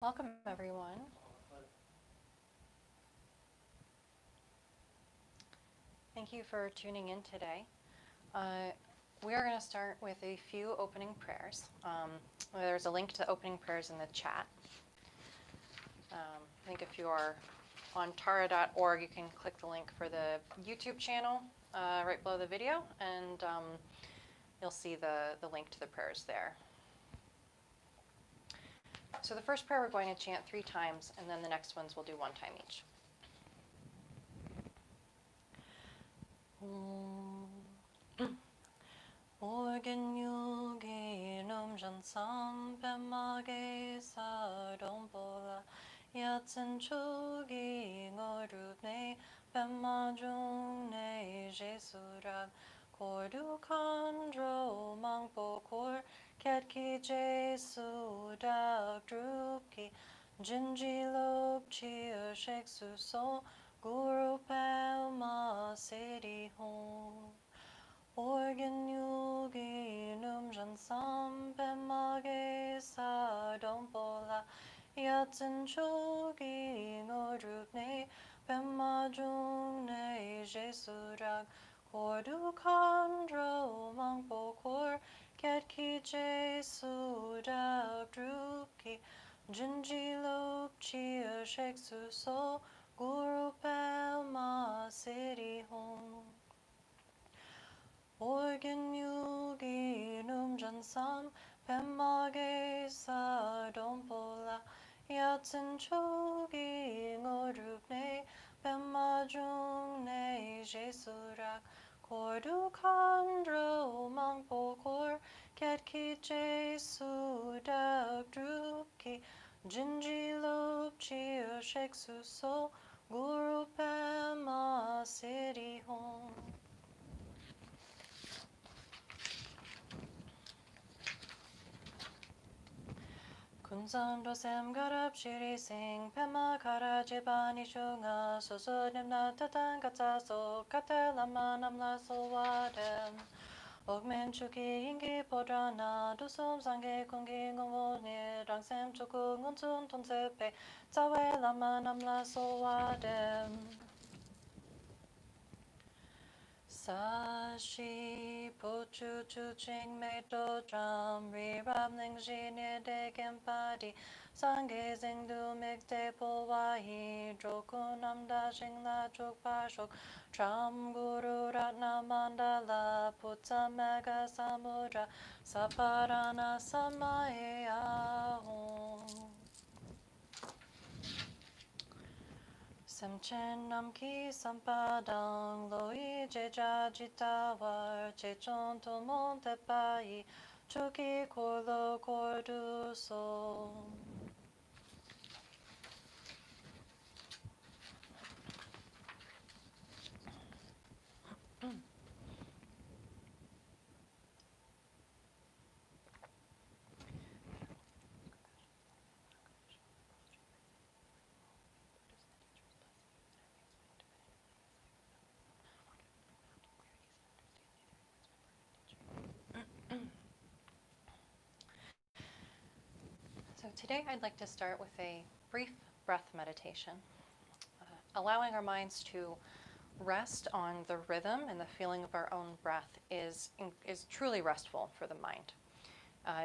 Welcome, everyone. Thank you for tuning in today. We are going to start with a few opening prayers. There's a link to the opening prayers in the chat. I think if you are on tara.org, you can click the link for the YouTube channel right below the video, and you'll see the link to the prayers there. So the first prayer we're going to chant 3 times, and then the next ones we'll do 1 time each. Organ yugi num jansam pemage sadombola yatsen chogi ngorupne pemajung jesurag kordu kandro mangpo kor ketki jesu dak drupki jinji lop chia shek su so guru pelma sedi home. Organ yugi num jansam pemage sadombola yatsen chogi ngorupne pemajung jesurag kordu kandro mangpo kor ketki jesu dak drupki jinji lop chia shek su so guru pelma sedi home. Organ yugi num jansam pemage sadombola yatsen chogi ngorupne pemajung jesurak kordu kandro mangpo kor ketki jesu dak drupki jinji lop chia shek su so guru pema sedi home. Kunsan dosem garab shiri sing pema kara jibani shunga soso nimna tatan katsa so kate lama namla so wadem ogmen chuki ingi podrana dusum sange kongi ngomo ni rangsem chuku ngunsun tonsepe tsawe lama namla so wadem. Sashi pochu chu ching me do drum ri ram ling ji ne de gempadi sange zing du mix de po wa hi droku nam da shing la chok pa shok tram guru ratna mandala putsa mega samudra saparana samaya hom. Semchen namki sampadang loi jeja jitawar chechon to monte pai chuki korlo kordu so. So today I'd like to start with a brief breath meditation, allowing our minds to rest on the rhythm and the feeling of our own breath is truly restful for the mind.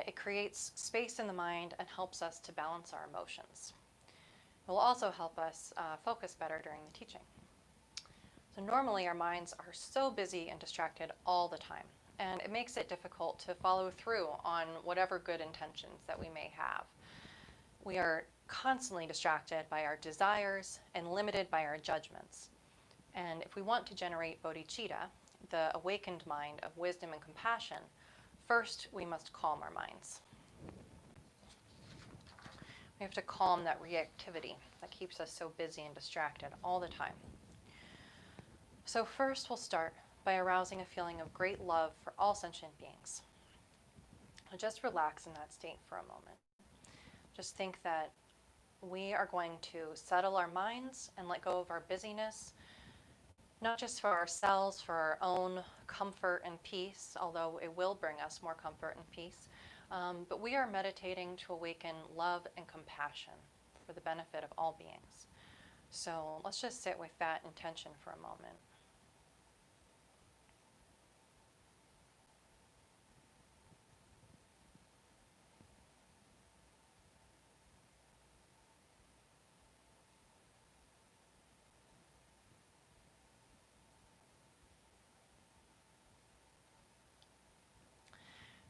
It creates space in the mind and helps us to balance our emotions. It will also help us focus better during the teaching. So normally our minds are so busy and distracted all the time, and it makes it difficult to follow through on whatever good intentions that we may have. We are constantly distracted by our desires and limited by our judgments. And if we want to generate bodhicitta, the awakened mind of wisdom and compassion, first we must calm our minds. We have to calm that reactivity that keeps us so busy and distracted all the time. So first we'll start by arousing a feeling of great love for all sentient beings. Just relax in that state for a moment. Just think that we are going to settle our minds and let go of our busyness, not just for ourselves, for our own comfort and peace, although it will bring us more comfort and peace, But we are meditating to awaken love and compassion for the benefit of all beings. So let's just sit with that intention for a moment.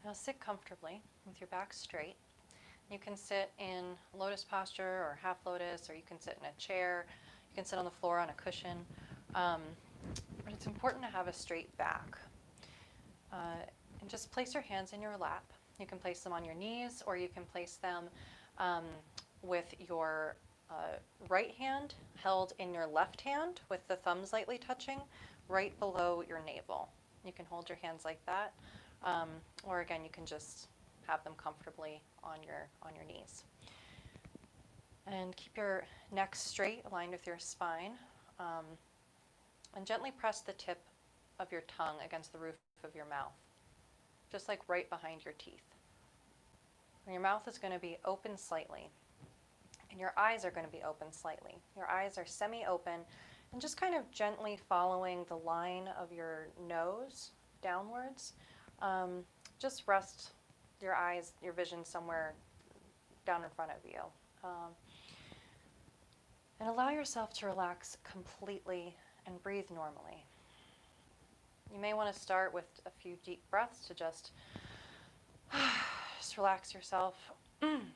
Now sit comfortably with your back straight. You can sit in lotus posture or half lotus, or you can sit in a chair. You can sit on the floor on a cushion. But it's important to have a straight back. And just place your hands in your lap. You can place them on your knees, or you can place them with your right hand held in your left hand with the thumbs lightly touching right below your navel. You can hold your hands like that. Or again, you can just have them comfortably on your knees. And keep your neck straight, aligned with your spine. And gently press the tip of your tongue against the roof of your mouth, just like right behind your teeth. And your mouth is going to be open slightly, and your eyes are going to be open slightly. Your eyes are semi-open, and just kind of gently following the line of your nose downwards. Just rest your eyes, your vision somewhere down in front of you. And allow yourself to relax completely and breathe normally. You may want to start with a few deep breaths to just relax yourself. And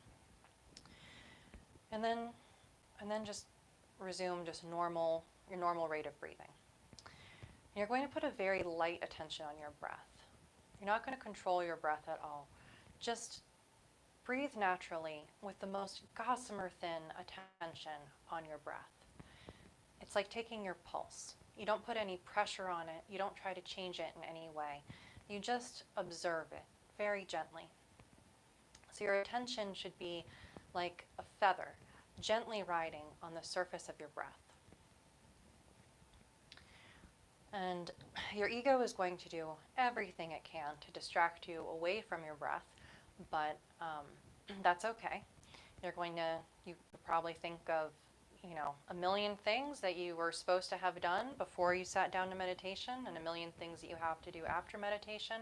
then just resume just your normal rate of breathing. You're going to put a very light attention on your breath. You're not going to control your breath at all. Just breathe naturally with the most gossamer thin attention on your breath. It's like taking your pulse. You don't put any pressure on it. You don't try to change it in any way. You just observe it very gently. So your attention should be like a feather, gently riding on the surface of your breath. And your ego is going to do everything it can to distract you away from your breath, but that's okay. You probably think of, a million things that you were supposed to have done before you sat down to meditation, and a million things that you have to do after meditation,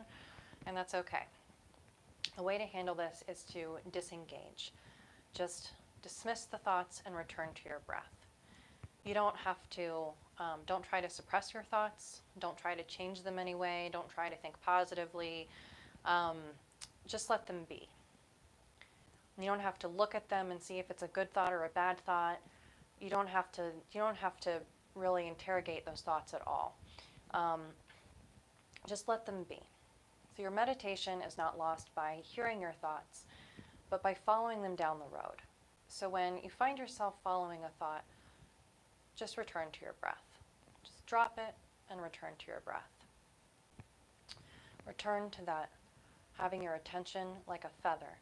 and that's okay. The way to handle this is to disengage. Just dismiss the thoughts and return to your breath. You don't have to, don't try to suppress your thoughts. Don't try to change them anyway. Don't try to think positively. Just let them be. You don't have to look at them and see if it's a good thought or a bad thought. You don't have to really interrogate those thoughts at all. Just let them be. So your meditation is not lost by hearing your thoughts, but by following them down the road. So when you find yourself following a thought, just return to your breath. Just drop it and return to your breath. Return to that, having your attention like a feather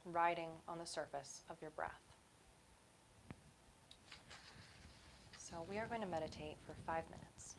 riding on the surface of your breath. So we are going to meditate for 5 minutes.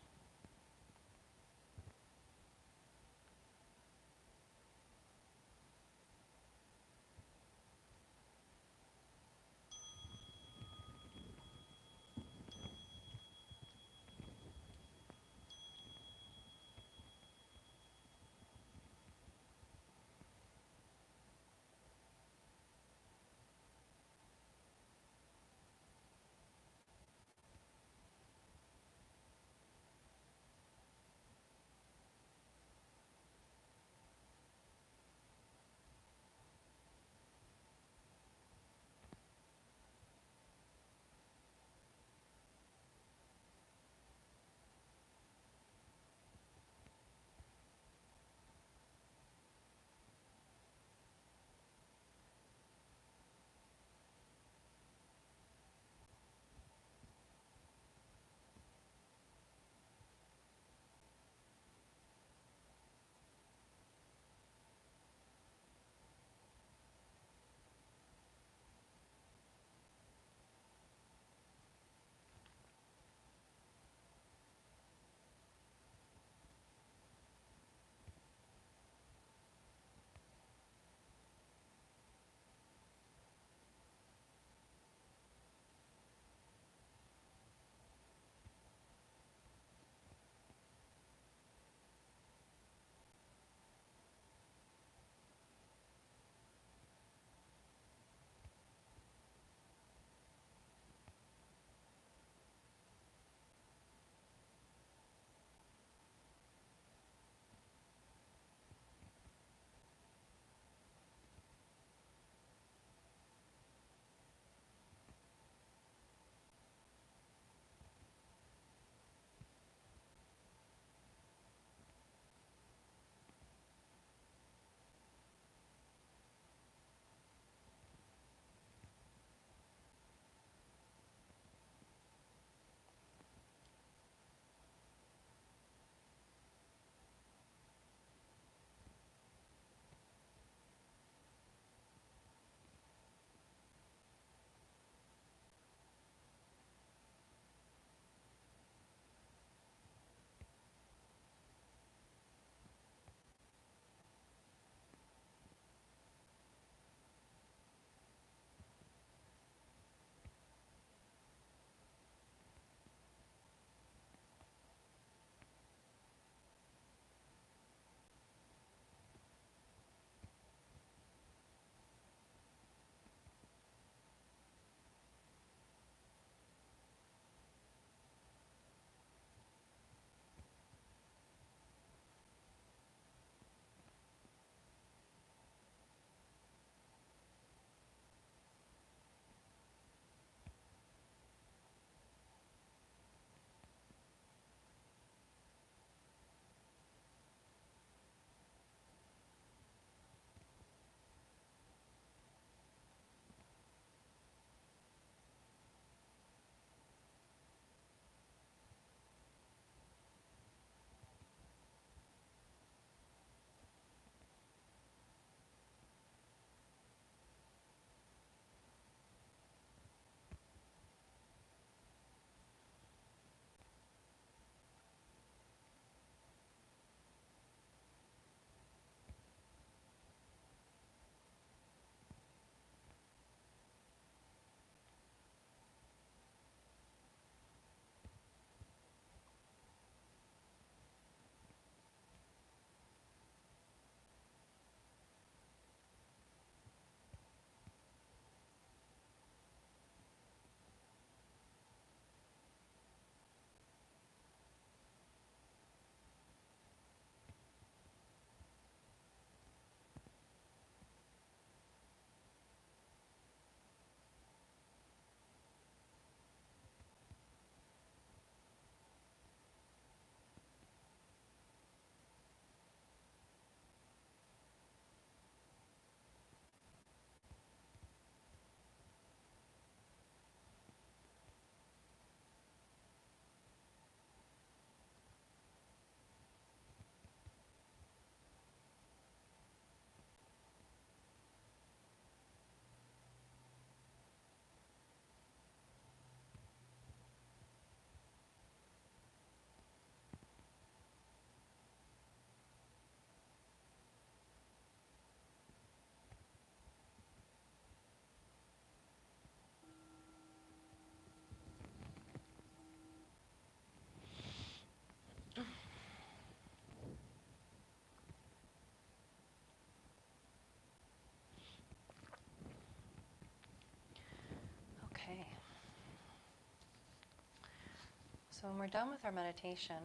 So when we're done with our meditation,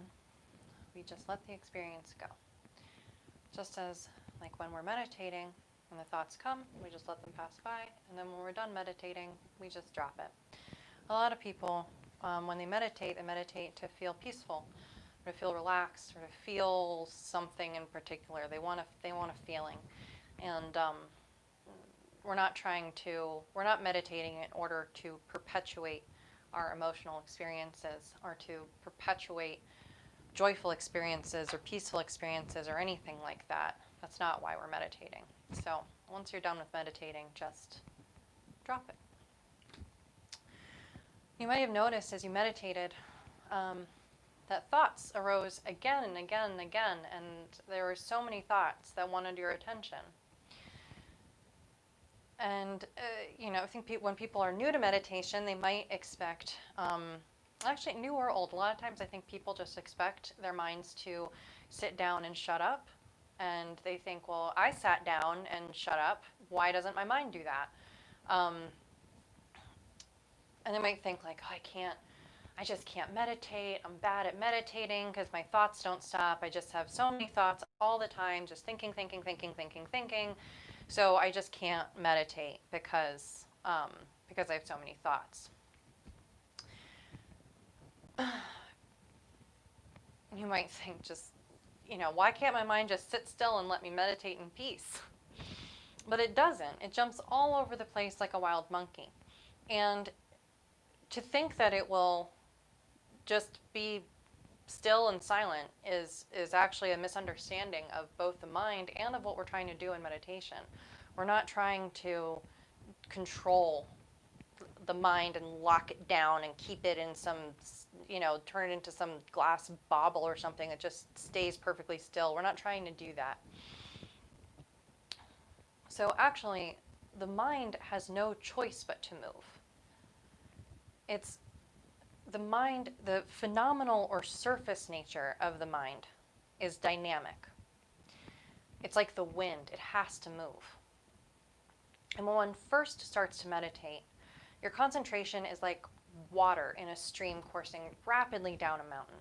we just let the experience go. Just as like when we're meditating, when the thoughts come, we just let them pass by, and then when we're done meditating, we just drop it. A lot of people, when they meditate to feel peaceful, or to feel relaxed, or to feel something in particular. They want a feeling, and we're not meditating in order to perpetuate our emotional experiences or to perpetuate joyful experiences or peaceful experiences or anything like that. That's not why we're meditating. So once you're done with meditating, just drop it. You might have noticed as you meditated that thoughts arose again and again and again, and there were so many thoughts that wanted your attention. And, I think when people are new to meditation, they might expect, actually new or old, a lot of times I think people just expect their minds to sit down and shut up. And they think, well, I sat down and shut up. Why doesn't my mind do that? And they might think like, oh, I just can't meditate. I'm bad at meditating because my thoughts don't stop. I just have so many thoughts all the time, just thinking. So I just can't meditate because I have so many thoughts. You might think why can't my mind just sit still and let me meditate in peace? But it doesn't. It jumps all over the place like a wild monkey. And to think that it will just be still and silent is actually a misunderstanding of both the mind and of what we're trying to do in meditation. We're not trying to control the mind and lock it down and keep it in some, turn it into some glass bauble or something that just stays perfectly still. We're not trying to do that. So actually, the mind has no choice but to move. It's the mind, the phenomenal or surface nature of the mind is dynamic. It's like the wind, it has to move. And when one first starts to meditate, your concentration is like water in a stream coursing rapidly down a mountain.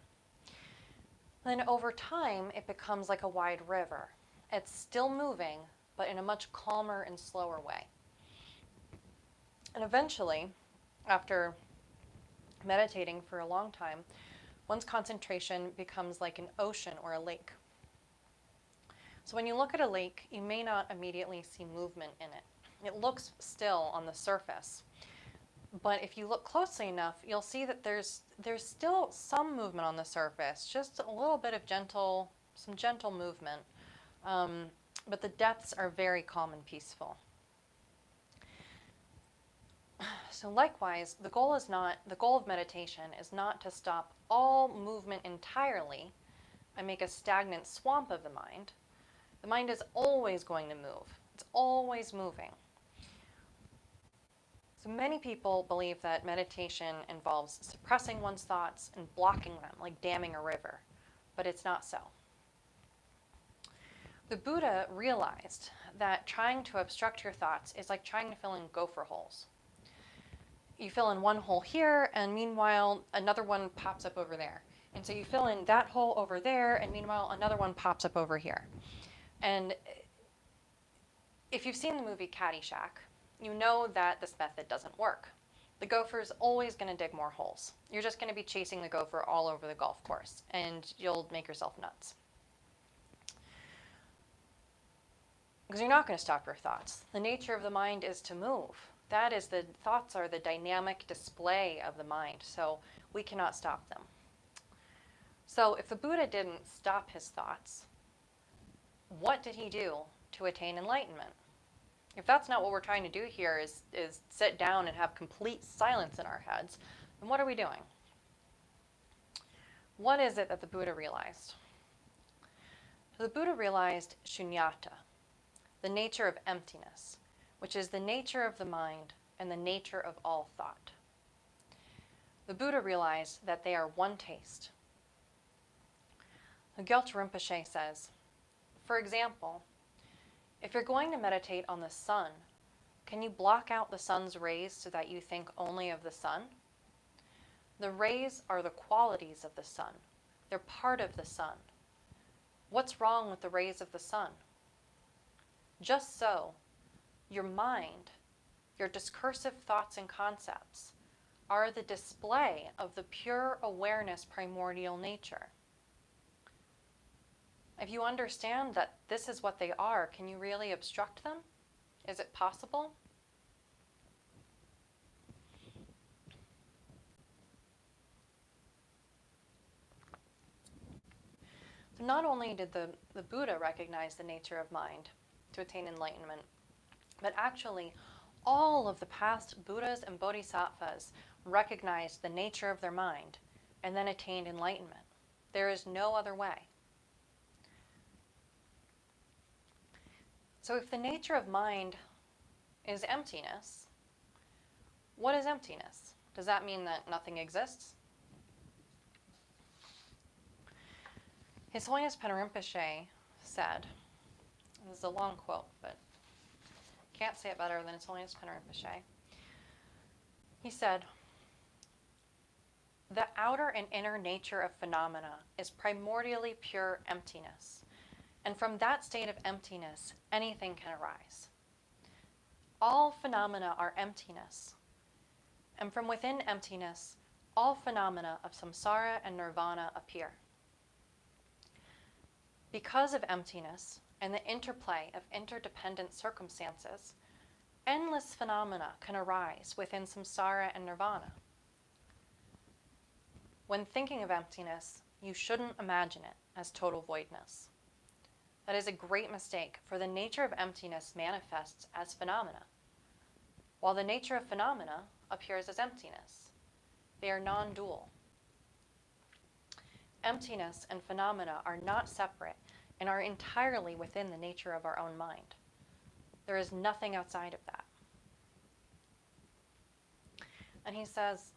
Then over time, it becomes like a wide river. It's still moving, but in a much calmer and slower way. And eventually, after meditating for a long time, one's concentration becomes like an ocean or a lake. So when you look at a lake, you may not immediately see movement in it. It looks still on the surface. But if you look closely enough, you'll see that there's still some movement on the surface, just a little bit of some gentle movement. But the depths are very calm and peaceful. So likewise, the goal of meditation is not to stop all movement entirely and make a stagnant swamp of the mind. The mind is always going to move. It's always moving. So many people believe that meditation involves suppressing one's thoughts and blocking them, like damming a river, but it's not so. The Buddha realized that trying to obstruct your thoughts is like trying to fill in gopher holes. You fill in one hole here, and meanwhile, another one pops up over there. And so you fill in that hole over there, and meanwhile, another one pops up over here. And if you've seen the movie Caddyshack, you know that this method doesn't work. The gopher's always going to dig more holes. You're just going to be chasing the gopher all over the golf course, and you'll make yourself nuts. Because you're not going to stop your thoughts. The nature of the mind is to move. Thoughts are the dynamic display of the mind, so we cannot stop them. So if the Buddha didn't stop his thoughts, what did he do to attain enlightenment? If that's not what we're trying to do here is sit down and have complete silence in our heads, then what are we doing? What is it that the Buddha realized? So the Buddha realized shunyata, the nature of emptiness, which is the nature of the mind and the nature of all thought. The Buddha realized that they are one taste. The Gyaltsen Rinpoche says, for example, if you're going to meditate on the sun, can you block out the sun's rays so that you think only of the sun? The rays are the qualities of the sun. They're part of the sun. What's wrong with the rays of the sun? Just so, your mind, your discursive thoughts and concepts, are the display of the pure awareness primordial nature. If you understand that this is what they are, can you really obstruct them? Is it possible? So not only did the Buddha recognize the nature of mind to attain enlightenment, but actually all of the past Buddhas and Bodhisattvas recognized the nature of their mind and then attained enlightenment. There is no other way. So if the nature of mind is emptiness, what is emptiness? Does that mean that nothing exists? His Holiness Rinpoche said, and this is a long quote, but can't say it better than His Holiness Rinpoche. He said, "The outer and inner nature of phenomena is primordially pure emptiness, and from that state of emptiness, anything can arise. All phenomena are emptiness, and from within emptiness, all phenomena of samsara and nirvana appear. Because of emptiness and the interplay of interdependent circumstances, endless phenomena can arise within samsara and nirvana. When thinking of emptiness, you shouldn't imagine it as total voidness. That is a great mistake, for the nature of emptiness manifests as phenomena, while the nature of phenomena appears as emptiness. They are non-dual. Emptiness and phenomena are not separate and are entirely within the nature of our own mind. There is nothing outside of that." And he says,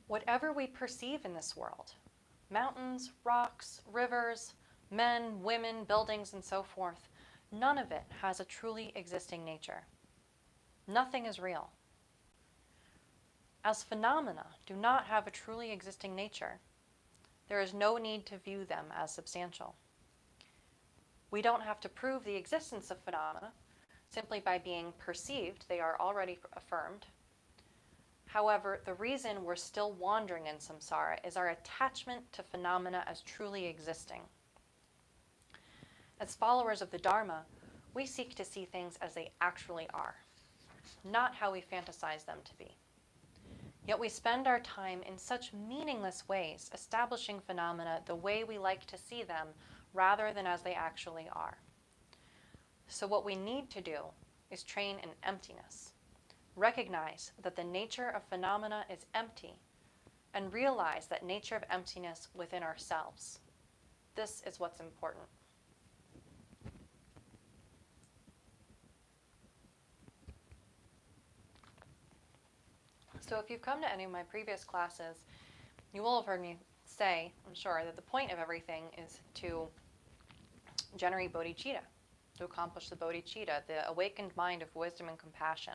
"Whatever we perceive in this world, mountains, rocks, rivers, men, women, buildings, and so forth, none of it has a truly existing nature. Nothing is real. As phenomena do not have a truly existing nature, there is no need to view them as substantial. We don't have to prove the existence of phenomena. Simply by being perceived, they are already affirmed. However, the reason we're still wandering in samsara is our attachment to phenomena as truly existing. As followers of the Dharma, we seek to see things as they actually are, not how we fantasize them to be. Yet we spend our time in such meaningless ways establishing phenomena the way we like to see them rather than as they actually are. So what we need to do is train in emptiness, recognize that the nature of phenomena is empty, and realize that nature of emptiness within ourselves. This is what's important." So if you've come to any of my previous classes, you will have heard me say, I'm sure, that the point of everything is to generate bodhicitta, to accomplish the bodhicitta, the awakened mind of wisdom and compassion.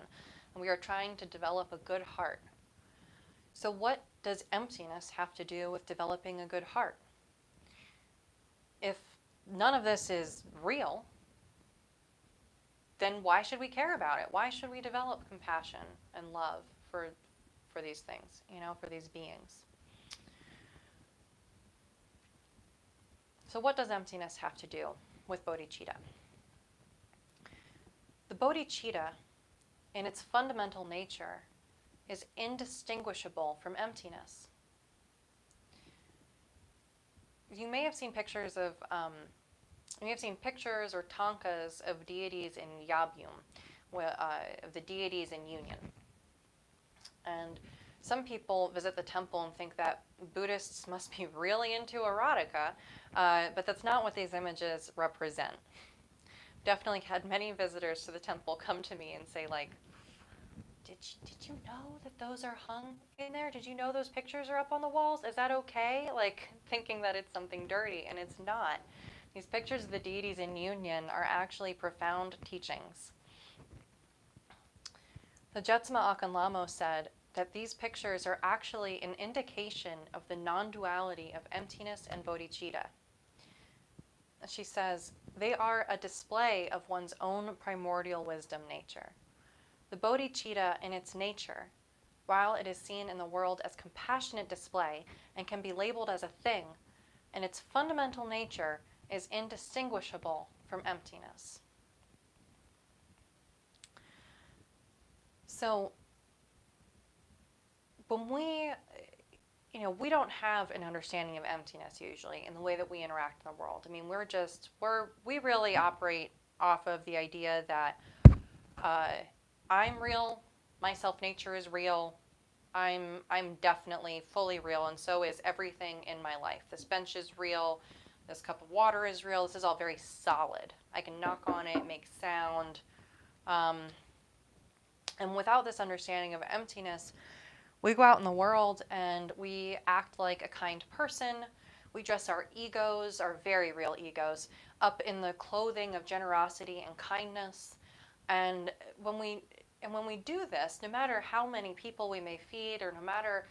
And we are trying to develop a good heart. So what does emptiness have to do with developing a good heart? If none of this is real, then why should we care about it? Why should we develop compassion and love for these things, for these beings? So what does emptiness have to do with bodhicitta? The bodhicitta, in its fundamental nature, is indistinguishable from emptiness. You may have seen pictures of, or tankas of deities in Yabum, of the deities in union. And some people visit the temple and think that Buddhists must be really into erotica, but that's not what these images represent. Definitely had many visitors to the temple come to me and say, like, did you know that those are hung in there? Did you know those pictures are up on the walls? Is that okay? Like, thinking that it's something dirty, and it's not. These pictures of the deities in union are actually profound teachings. The Jetsama Akan Lamo said, that these pictures are actually an indication of the non-duality of emptiness and bodhicitta. She says, they are a display of one's own primordial wisdom nature. The bodhicitta in its nature, while it is seen in the world as compassionate display and can be labeled as a thing, in its fundamental nature is indistinguishable from emptiness. So when we don't have an understanding of emptiness usually in the way that we interact in the world. I mean, we really operate off of the idea that I'm real, my self-nature is real, I'm definitely fully real, and so is everything in my life. This bench is real, this cup of water is real, this is all very solid. I can knock on it, make sound. And without this understanding of emptiness, we go out in the world and we act like a kind person. We dress our egos, our very real egos, up in the clothing of generosity and kindness. And when we do this, no matter how many people we may feed, or no matter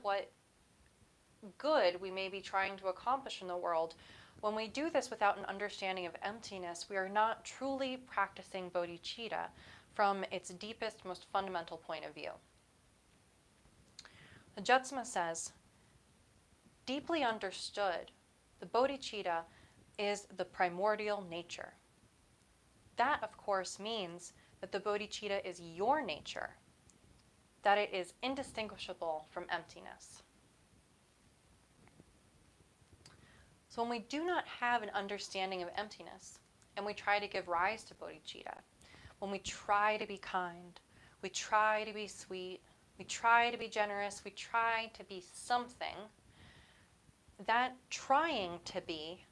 what good we may be trying to accomplish in the world, when we do this without an understanding of emptiness, we are not truly practicing bodhicitta from its deepest, most fundamental point of view. The Jetsama says, deeply understood, the bodhicitta is the primordial nature. That, of course, means that the bodhicitta is your nature, that it is indistinguishable from emptiness. So when we do not have an understanding of emptiness, and we try to give rise to bodhicitta, when we try to be kind, we try to be sweet, we try to be generous, we try to be something, that trying to be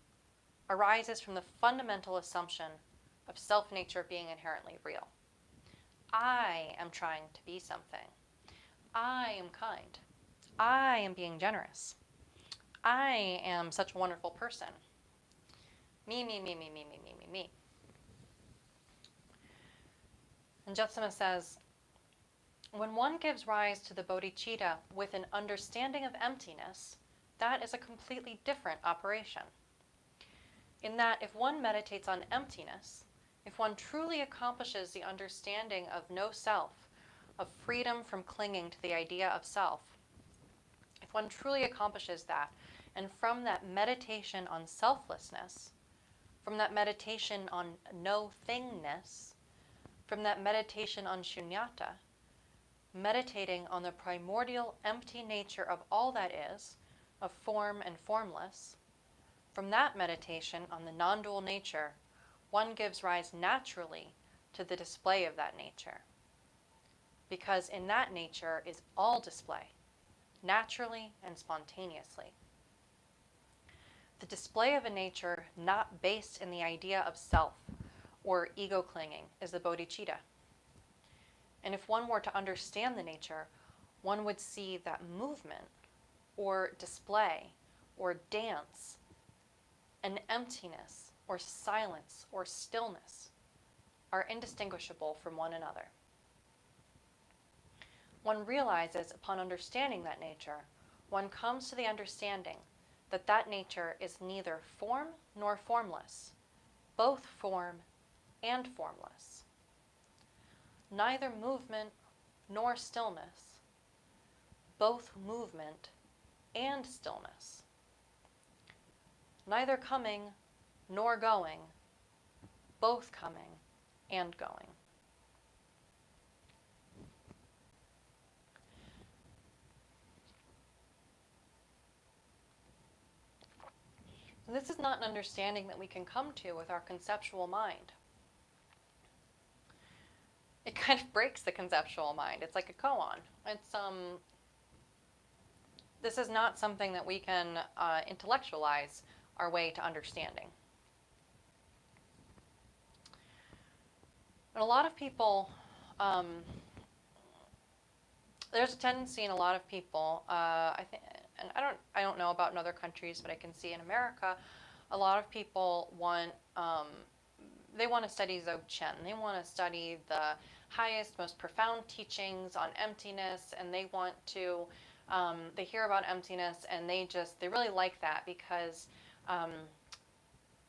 arises from the fundamental assumption of self-nature being inherently real. I am trying to be something. I am kind. I am being generous. I am such a wonderful person. Me, me, me, me, me, me, me, me, me. And Jetsama says, when one gives rise to the bodhicitta with an understanding of emptiness, that is a completely different operation. In that, if one meditates on emptiness, if one truly accomplishes the understanding of no self, of freedom from clinging to the idea of self, if one truly accomplishes that, and from that meditation on selflessness, from that meditation on no thingness, from that meditation on shunyata, meditating on the primordial empty nature of all that is, of form and formless, from that meditation on the non-dual nature, one gives rise naturally to the display of that nature. Because in that nature is all display, naturally and spontaneously. The display of a nature not based in the idea of self or ego clinging is the bodhicitta. And if one were to understand the nature, one would see that movement or display or dance and emptiness or silence or stillness are indistinguishable from one another. One realizes upon understanding that nature, one comes to the understanding that that nature is neither form nor formless, both form and formless. Neither movement nor stillness, both movement and stillness. Neither coming nor going, both coming and going. And this is not an understanding that we can come to with our conceptual mind. It kind of breaks the conceptual mind. It's like a koan. This is not something that we can intellectualize our way to understanding. And a lot of people, there's a tendency in a lot of people, I think, and I don't know about in other countries, but I can see in America, a lot of people want, they want to study Dzogchen. They want to study highest, most profound teachings on emptiness, and they want to, they hear about emptiness, and they really like that um,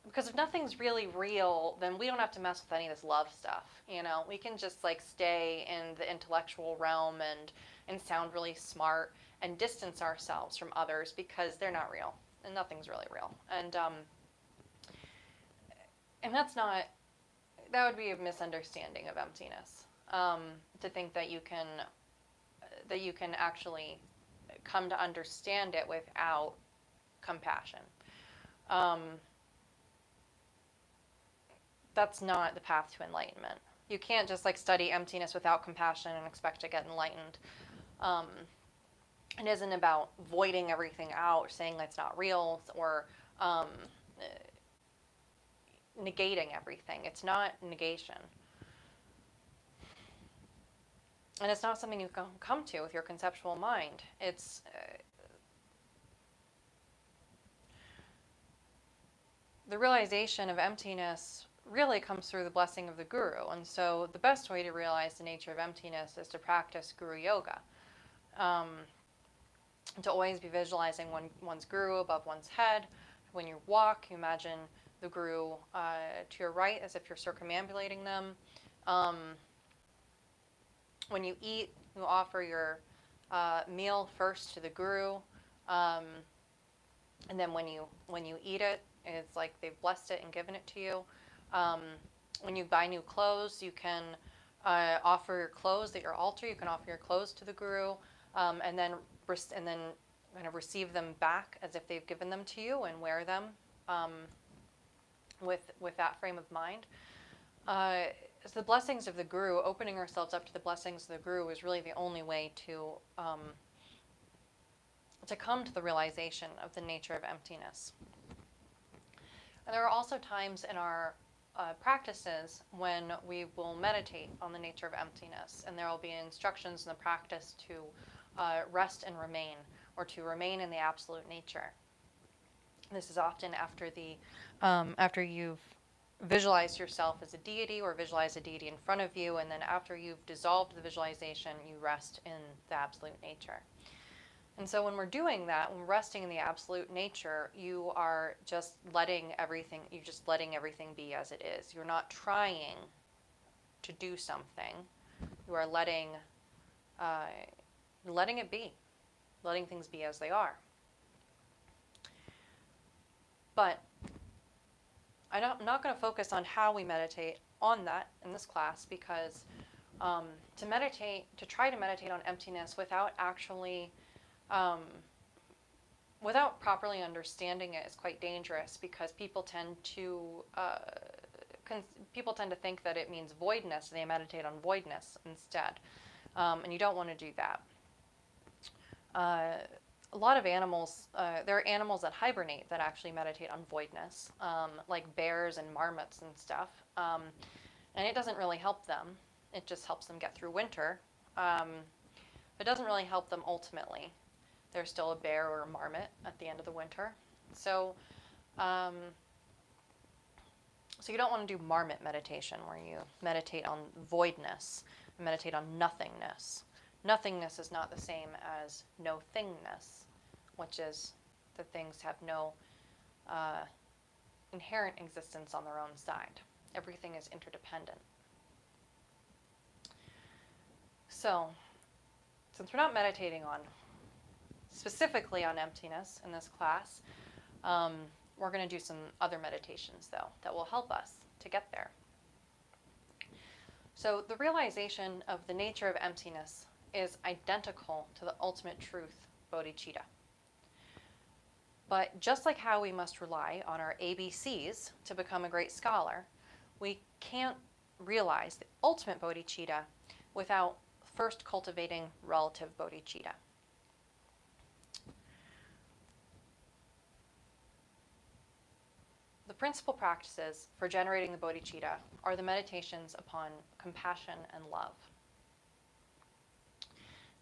because if nothing's really real, then we don't have to mess with any of this love stuff. We can just like stay in the intellectual realm and sound really smart and distance ourselves from others because they're not real and nothing's really real. And that would be a misunderstanding of emptiness. To think that you can actually come to understand it without compassion. That's not the path to enlightenment. You can't just like study emptiness without compassion and expect to get enlightened. It isn't about voiding everything out, saying that's not real, or negating everything. It's not negation. And it's not something you can come to with your conceptual mind. It's the realization of emptiness really comes through the blessing of the guru. And so the best way to realize the nature of emptiness is to practice guru yoga. To always be visualizing one's guru above one's head. When you walk, you imagine the guru to your right as if you're circumambulating them. When you eat, you offer your meal first to the guru. And then when you eat it, it's like they've blessed it and given it to you. When you buy new clothes, you can offer your clothes at your altar. You can offer your clothes to the guru, and then kind of receive them back as if they've given them to you and wear them with that frame of mind. So the blessings of the guru, opening ourselves up to the blessings of the guru, is really the only way to come to the realization of the nature of emptiness. And there are also times in our practices when we will meditate on the nature of emptiness, and there will be instructions in the practice to rest and remain, or to remain in the absolute nature. This is often after you've visualized yourself as a deity, or visualize a deity in front of you, and then after you've dissolved the visualization, you rest in the absolute nature. And so when we're doing that, when we're resting in the absolute nature, you are just letting everything be as it is. You're not trying to do something. You are letting it be, letting things be as they are. But I'm not going to focus on how we meditate on that in this class, because to try to meditate on emptiness without actually without properly understanding it is quite dangerous, because people tend to think that it means voidness, and they meditate on voidness instead, and you don't want to do that. A lot of animals, there are animals that hibernate that actually meditate on voidness, like bears and marmots and stuff, and it doesn't really help them. It just helps them get through winter. It doesn't really help them ultimately. They're still a bear or a marmot at the end of the winter. So you don't want to do marmot meditation, where you meditate on voidness, meditate on nothingness. Nothingness is not the same as no thingness, which is that things have no inherent existence on their own side. Everything is interdependent. So, since we're not meditating specifically on emptiness in this class, we're going to do some other meditations, though, that will help us to get there. So the realization of the nature of emptiness is identical to the ultimate truth, bodhicitta. But just like how we must rely on our ABCs to become a great scholar, we can't realize the ultimate bodhicitta without first cultivating relative bodhicitta. The principal practices for generating the bodhicitta are the meditations upon compassion and love.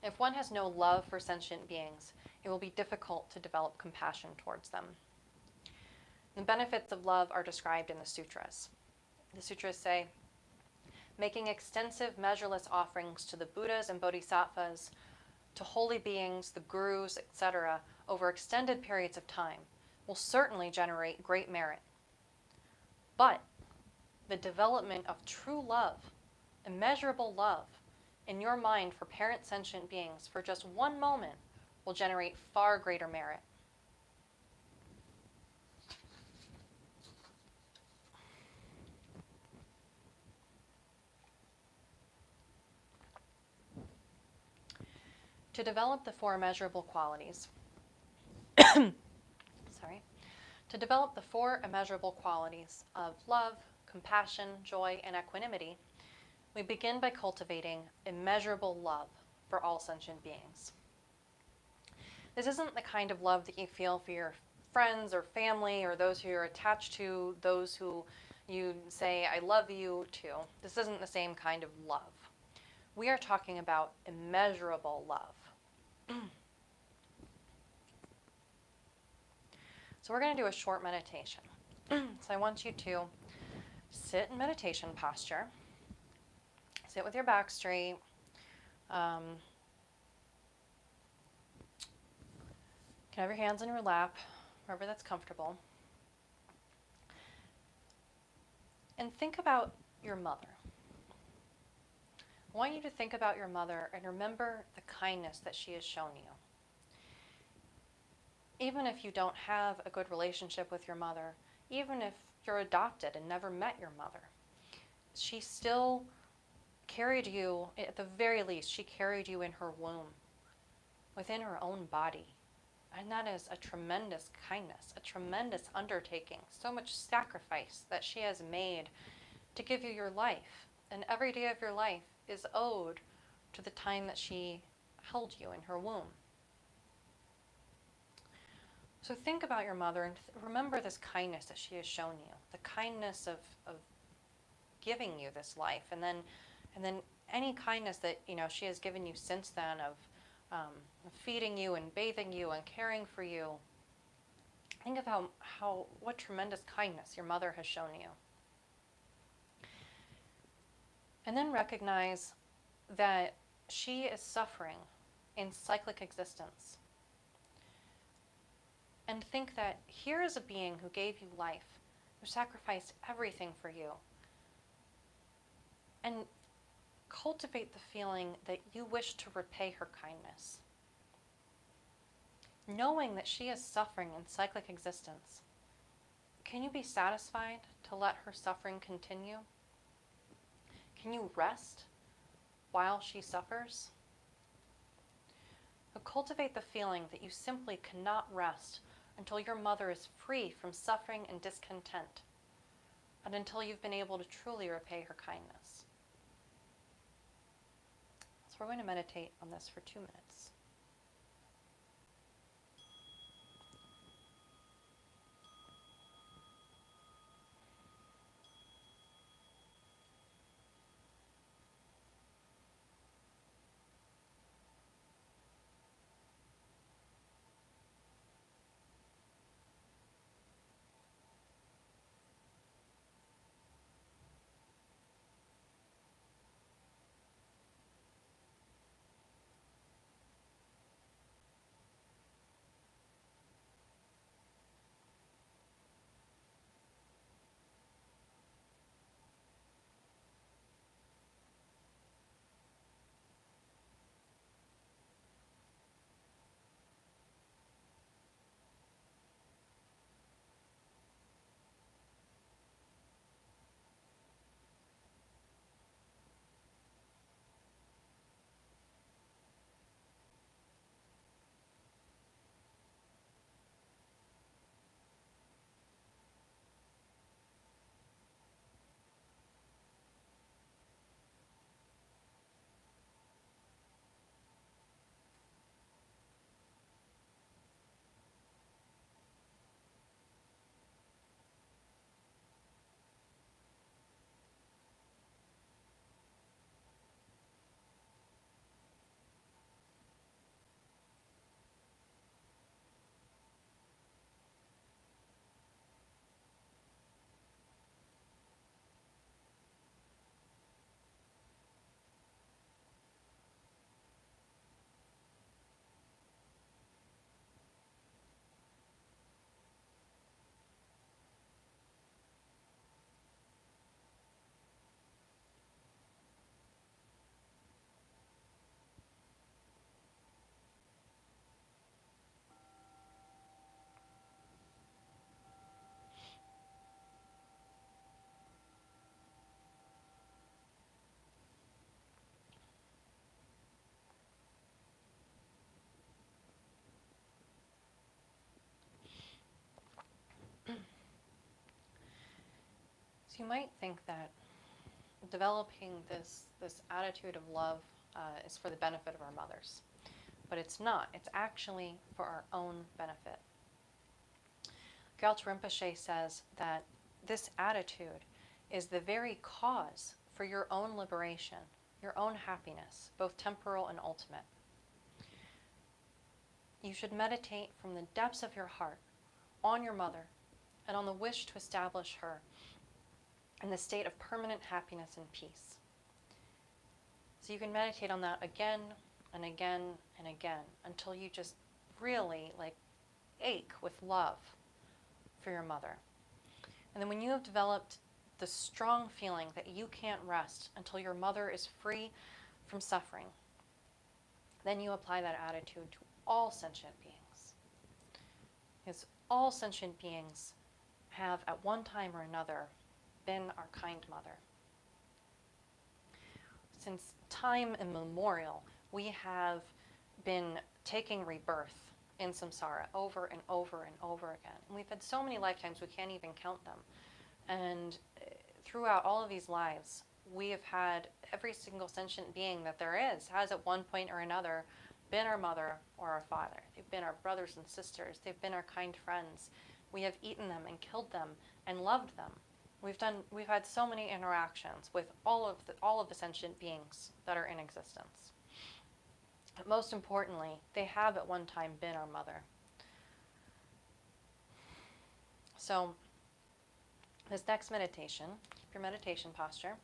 If one has no love for sentient beings, it will be difficult to develop compassion towards them. The benefits of love are described in the sutras. The sutras say, making extensive, measureless offerings to the Buddhas and Bodhisattvas, to holy beings, the gurus, etc., over extended periods of time will certainly generate great merit. But the development of true love, immeasurable love, in your mind for parent sentient beings for just one moment will generate far greater merit. To develop the four immeasurable qualities, to develop the four immeasurable qualities of love, compassion, joy, and equanimity, we begin by cultivating immeasurable love for all sentient beings. This isn't the kind of love that you feel for your friends or family or those who you're attached to, those who you say, I love you to. This isn't the same kind of love. We are talking about immeasurable love. So we're going to do a short meditation. So I want you to sit in meditation posture. Sit with your back straight. You can have your hands on your lap, wherever that's comfortable. And think about your mother. I want you to think about your mother and remember the kindness that she has shown you. Even if you don't have a good relationship with your mother, even if you're adopted and never met your mother, she still carried you, at the very least, she carried you in her womb, within her own body. And that is a tremendous kindness, a tremendous undertaking, so much sacrifice that she has made to give you your life. And every day of your life is owed to the time that she held you in her womb. So think about your mother and remember this kindness that she has shown you, the kindness of giving you this life, and then any kindness that she has given you since then of feeding you and bathing you and caring for you. Think of what tremendous kindness your mother has shown you. And then recognize that she is suffering in cyclic existence. And think that here is a being who gave you life, who sacrificed everything for you. And cultivate the feeling that you wish to repay her kindness. Knowing that she is suffering in cyclic existence, can you be satisfied to let her suffering continue? Can you rest while she suffers? But cultivate the feeling that you simply cannot rest until your mother is free from suffering and discontent, and until you've been able to truly repay her kindness. So we're going to meditate on this for 2 minutes. So you might think that developing this attitude of love is for the benefit of our mothers, but it's not. It's actually for our own benefit. Gyaltsen Rinpoche says that this attitude is the very cause for your own liberation, your own happiness, both temporal and ultimate. You should meditate from the depths of your heart on your mother and on the wish to establish her in the state of permanent happiness and peace. So you can meditate on that again and again and again until you just really ache with love for your mother. And then when you have developed the strong feeling that you can't rest until your mother is free from suffering, then you apply that attitude to all sentient beings. Because all sentient beings have at one time or another been our kind mother. Since time immemorial, we have been taking rebirth in samsara over and over and over again. And we've had so many lifetimes we can't even count them. And throughout all of these lives, we have had every single sentient being that there is has at one point or another been our mother or our father. They've been our brothers and sisters. They've been our kind friends. We have eaten them and killed them and loved them. We've had so many interactions with all of the sentient beings that are in existence. But most importantly, they have at one time been our mother. So this next meditation, keep your meditation posture.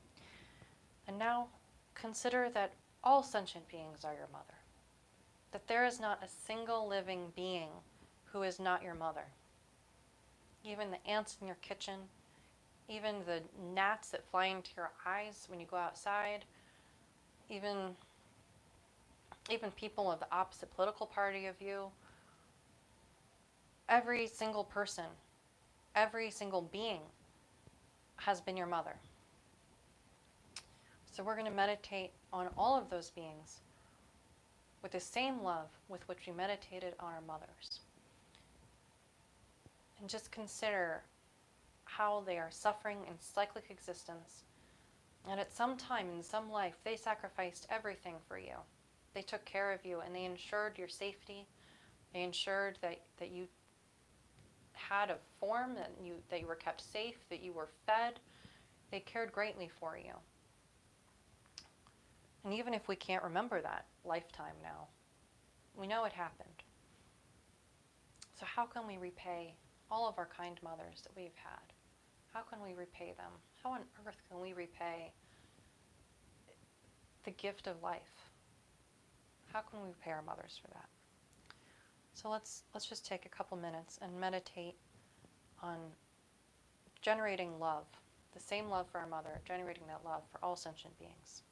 And now consider that all sentient beings are your mother. That there is not a single living being who is not your mother. Even the ants in your kitchen, even the gnats that fly into your eyes when you go outside, even people of the opposite political party of you, every single person, every single being has been your mother. So we're going to meditate on all of those beings with the same love with which we meditated on our mothers. And just consider how they are suffering in cyclic existence. And at some time in some life, they sacrificed everything for you. They took care of you and they ensured your safety. They ensured that you had a form, that you were kept safe, that you were fed. They cared greatly for you. And even if we can't remember that lifetime now, we know it happened. So how can we repay all of our kind mothers that we've had? How can we repay them? How on earth can we repay the gift of life? How can we repay our mothers for that? So let's just take a couple minutes and meditate on generating love, the same love for our mother, generating that love for all sentient beings.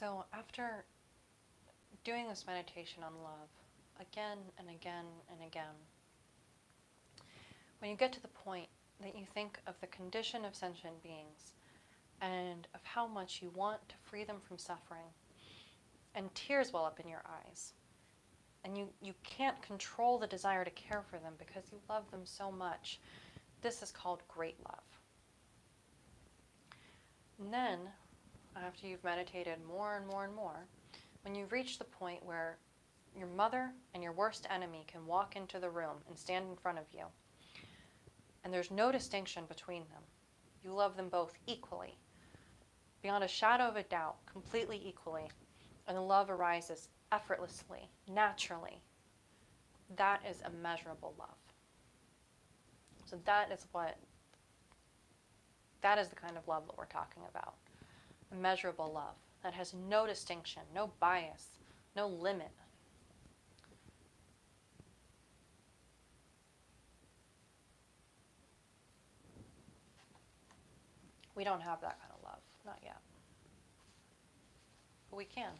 So after doing this meditation on love again and again and again, when you get to the point that you think of the condition of sentient beings and of how much you want to free them from suffering, and tears well up in your eyes, and you can't control the desire to care for them because you love them so much, this is called great love. And then, after you've meditated more and more and more, when you reach the point where your mother and your worst enemy can walk into the room and stand in front of you, and there's no distinction between them, you love them both equally, beyond a shadow of a doubt, completely equally, and the love arises effortlessly, naturally. That is immeasurable love. So that is the kind of love that we're talking about. Immeasurable love that has no distinction, no bias, no limit. We don't have that kind of love, not yet. But we can.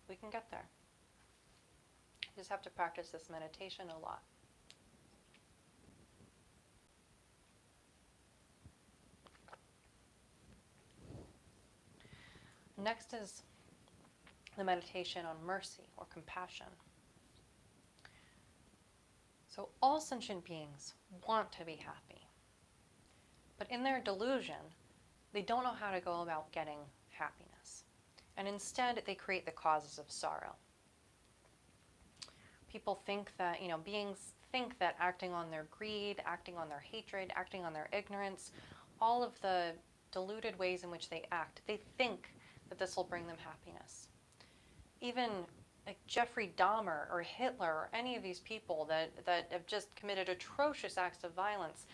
We can get there. You just have to practice this meditation a lot. Next is the meditation on mercy or compassion. So all sentient beings want to be happy. But in their delusion, they don't know how to go about getting happiness. And instead, they create the causes of sorrow. People think that, beings think that acting on their greed, acting on their hatred, acting on their ignorance, all of the deluded ways in which they act, they think that this will bring them happiness. Even like Jeffrey Dahmer or Hitler or any of these people that have just committed atrocious acts of violence,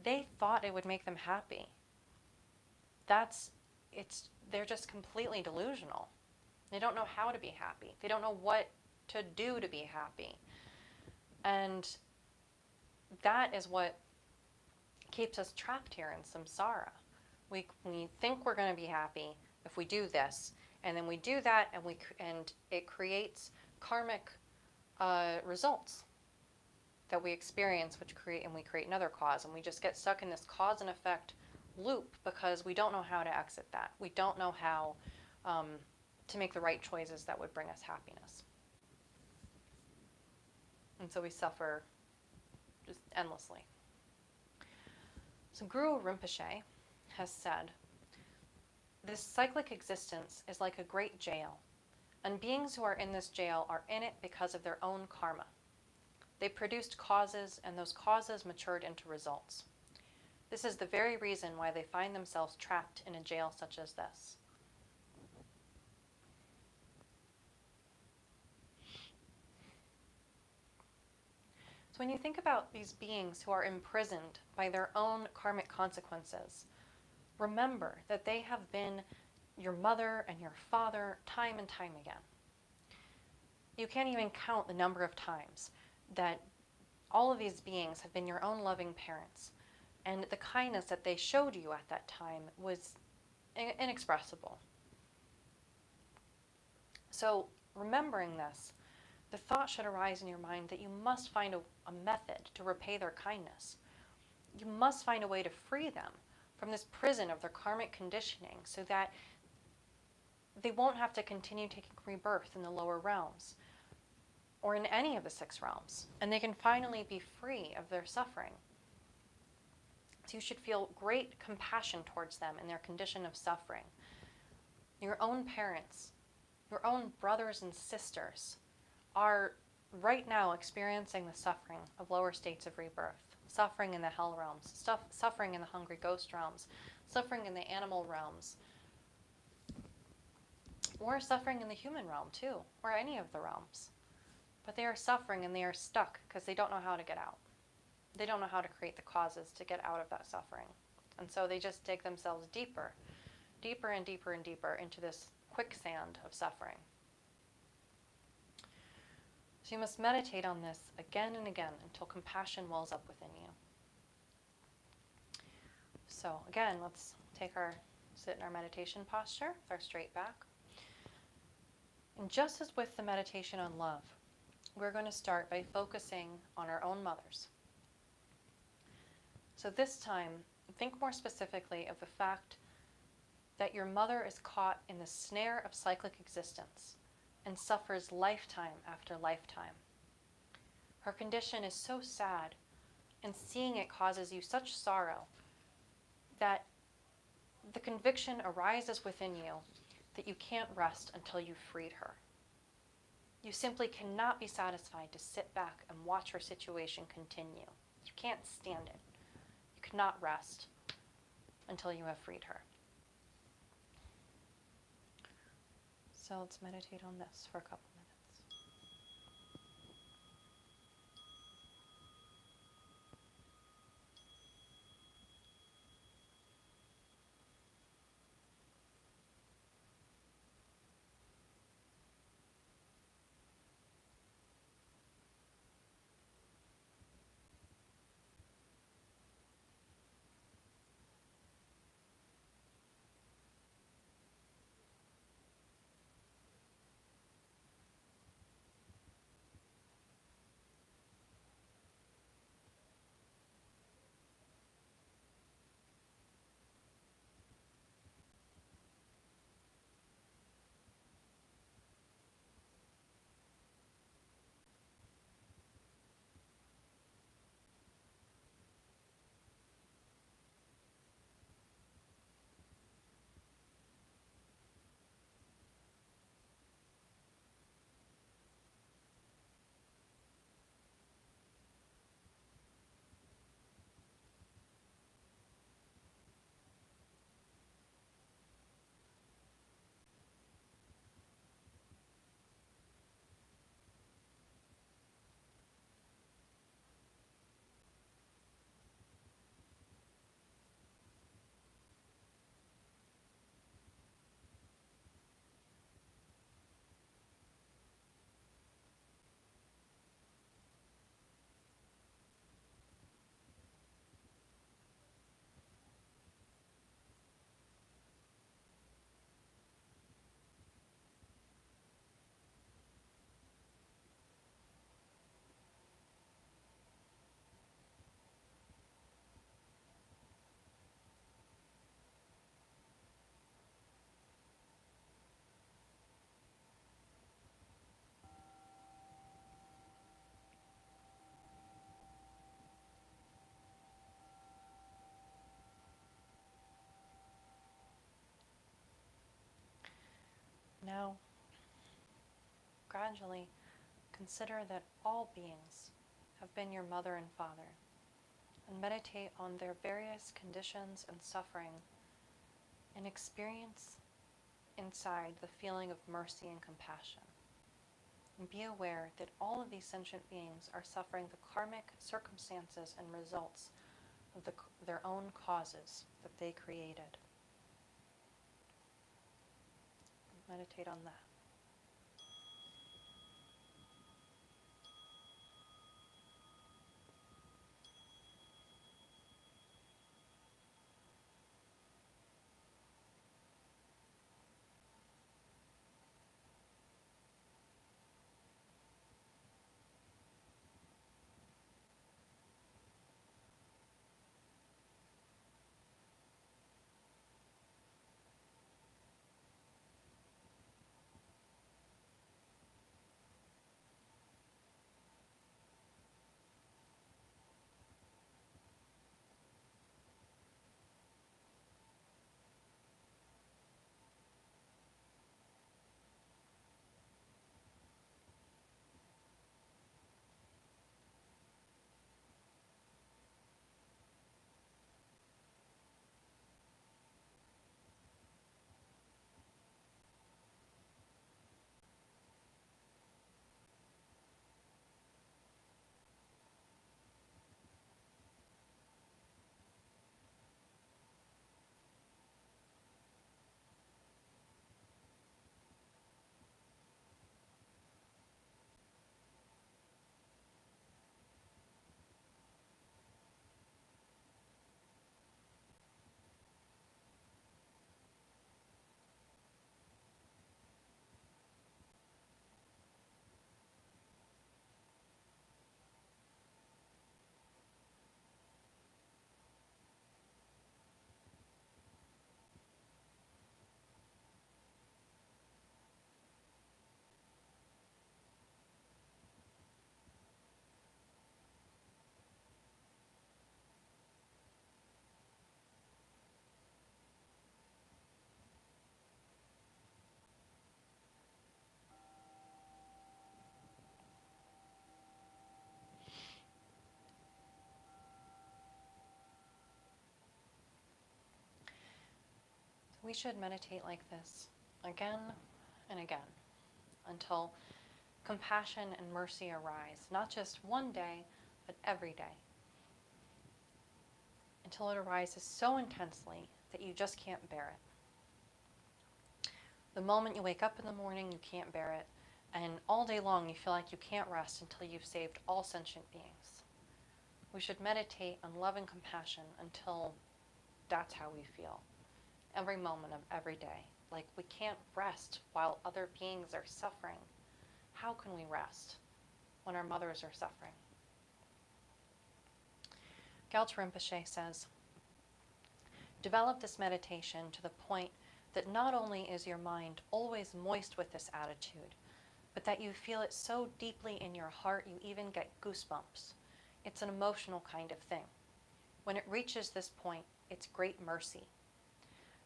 they thought it would make them happy. They're just completely delusional. They don't know how to be happy. They don't know what to do to be happy. And that is what keeps us trapped here in samsara. We think we're going to be happy if we do this, and then we do that, and it creates karmic results that we experience, we create another cause, and we just get stuck in this cause and effect loop because we don't know how to exit that. We don't know how to make the right choices that would bring us happiness. And so we suffer just endlessly. So Guru Rinpoche has said, this cyclic existence is like a great jail, and beings who are in this jail are in it because of their own karma. They produced causes, and those causes matured into results. This is the very reason why they find themselves trapped in a jail such as this. So when you think about these beings who are imprisoned by their own karmic consequences, remember that they have been your mother and your father time and time again. You can't even count the number of times that all of these beings have been your own loving parents, and the kindness that they showed you at that time was inexpressible. So remembering this, the thought should arise in your mind that you must find a method to repay their kindness. You must find a way to free them from this prison of their karmic conditioning so that they won't have to continue taking rebirth in the lower realms or in any of the 6 realms, and they can finally be free of their suffering. So you should feel great compassion towards them in their condition of suffering. Your own parents, your own brothers and sisters are right now experiencing the suffering of lower states of rebirth, suffering in the hell realms, suffering in the hungry ghost realms, suffering in the animal realms, or suffering in the human realm too, or any of the realms. But they are suffering and they are stuck because they don't know how to get out. They don't know how to create the causes to get out of that suffering. And so they just dig themselves deeper, deeper and deeper and deeper into this quicksand of suffering. So you must meditate on this again and again until compassion wells up within you. So again, let's sit in our meditation posture with our straight back. And just as with the meditation on love, we're going to start by focusing on our own mothers. So this time, think more specifically of the fact that your mother is caught in the snare of cyclic existence and suffers lifetime after lifetime. Her condition is so sad, and seeing it causes you such sorrow that the conviction arises within you that you can't rest until you've freed her. You simply cannot be satisfied to sit back and watch her situation continue. You can't stand it. You cannot rest until you have freed her. So let's meditate on this for a couple minutes. Now, gradually consider that all beings have been your mother and father, and meditate on their various conditions and suffering, and experience inside the feeling of mercy and compassion. And be aware that all of these sentient beings are suffering the karmic circumstances and results of their own causes that they created. Meditate on that. We should meditate like this again and again until compassion and mercy arise, not just one day, but every day. Until it arises so intensely that you just can't bear it. The moment you wake up in the morning, you can't bear it, and all day long you feel like you can't rest until you've saved all sentient beings. We should meditate on love and compassion until that's how we feel, every moment of every day. Like we can't rest while other beings are suffering. How can we rest when our mothers are suffering? Gyaltsen Rinpoche says, develop this meditation to the point that not only is your mind always moist with this attitude, but that you feel it so deeply in your heart you even get goosebumps. It's an emotional kind of thing. When it reaches this point, it's great mercy.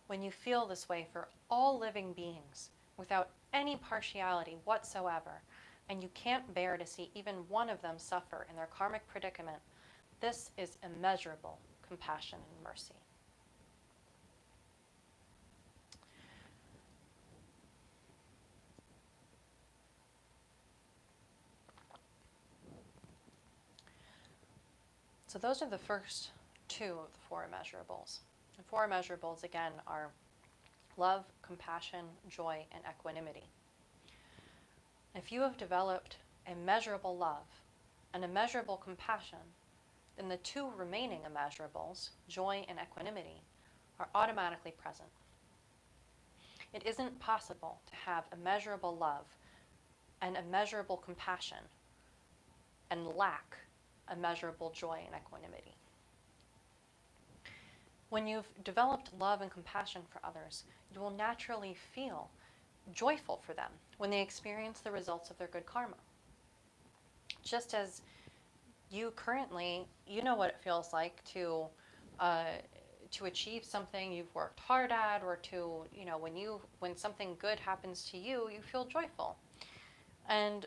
When you feel this way for all living beings, without any partiality whatsoever, and you can't bear to see even one of them suffer in their karmic predicament, this is immeasurable compassion and mercy. So those are the first two of the four immeasurables. The four immeasurables, again, are love, compassion, joy, and equanimity. If you have developed immeasurable love and immeasurable compassion, then the two remaining immeasurables, joy and equanimity, are automatically present. It isn't possible to have immeasurable love and immeasurable compassion and lack immeasurable joy and equanimity. When you've developed love and compassion for others, you will naturally feel joyful for them when they experience the results of their good karma. Just as you currently, you know what it feels like to achieve something you've worked hard at, or to, when something good happens to you, you feel joyful. And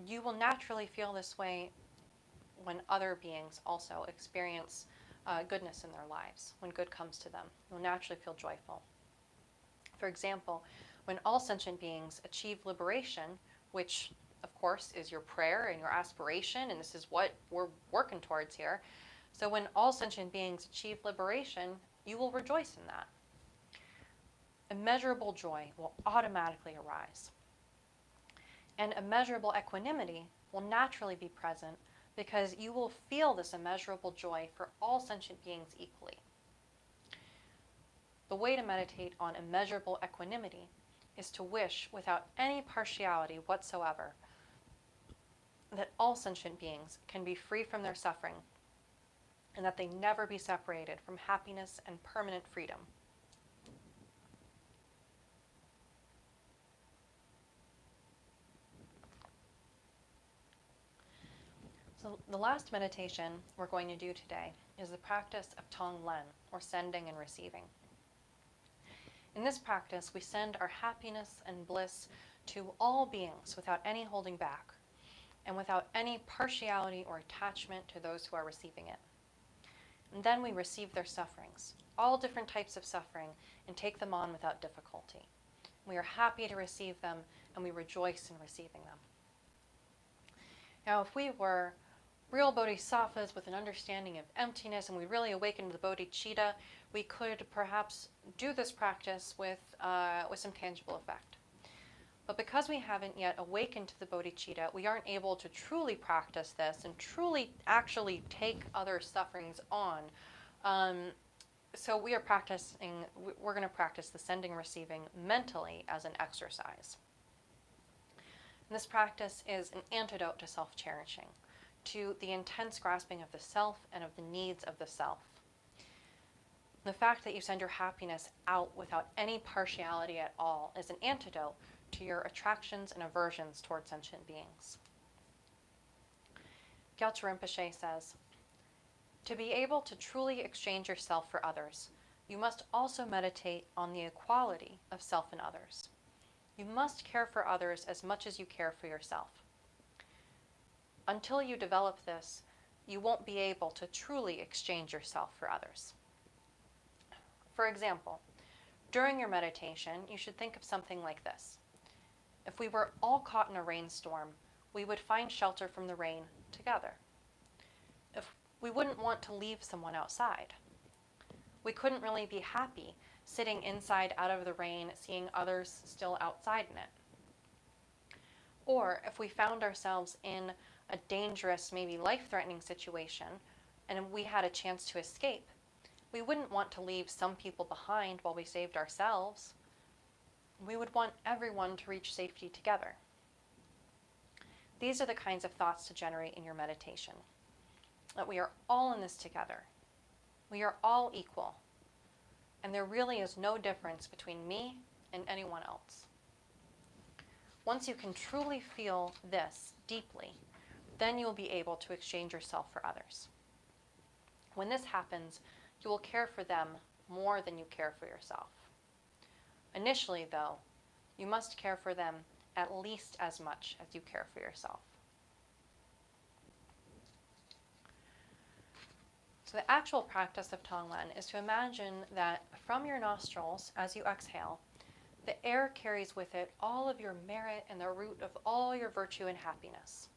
you will naturally feel this way when other beings also experience goodness in their lives. When good comes to them, you'll naturally feel joyful. For example, when all sentient beings achieve liberation, which of course is your prayer and your aspiration, and this is what we're working towards here. So when all sentient beings achieve liberation, you will rejoice in that. Immeasurable joy will automatically arise. And immeasurable equanimity will naturally be present because you will feel this immeasurable joy for all sentient beings equally. The way to meditate on immeasurable equanimity is to wish without any partiality whatsoever that all sentient beings can be free from their suffering and that they never be separated from happiness and permanent freedom. So the last meditation we're going to do today is the practice of Tong Len, or sending and receiving. In this practice, we send our happiness and bliss to all beings without any holding back and without any partiality or attachment to those who are receiving it. And then we receive their sufferings, all different types of suffering, and take them on without difficulty. We are happy to receive them, and we rejoice in receiving them. Now, if we were real bodhisattvas with an understanding of emptiness, and we really awakened the bodhicitta, we could perhaps do this practice with some tangible effect. But because we haven't yet awakened to the bodhicitta, we aren't able to truly practice this and truly actually take other sufferings on. So we're going to practice the sending and receiving mentally as an exercise. And this practice is an antidote to self-cherishing, to the intense grasping of the self and of the needs of the self. The fact that you send your happiness out without any partiality at all is an antidote to your attractions and aversions toward sentient beings. Gyaltsen Rinpoche says, to be able to truly exchange yourself for others, you must also meditate on the equality of self and others. You must care for others as much as you care for yourself. Until you develop this, you won't be able to truly exchange yourself for others. For example, During your meditation, you should think of something like this. If we were all caught in a rainstorm, we would find shelter from the rain together. If we wouldn't want to leave someone outside, we couldn't really be happy sitting inside out of the rain, seeing others still outside in it. Or if we found ourselves in a dangerous, maybe life-threatening situation, and we had a chance to escape, we wouldn't want to leave some people behind while we saved ourselves. We would want everyone to reach safety together. These are the kinds of thoughts to generate in your meditation. That we are all in this together. We are all equal. And there really is no difference between me and anyone else. Once you can truly feel this deeply, then you'll be able to exchange yourself for others. When this happens, you will care for them more than you care for yourself. Initially, though, you must care for them at least as much as you care for yourself. So the actual practice of Tonglen is to imagine that from your nostrils, as you exhale, the air carries with it all of your merit and the root of all your virtue and happiness.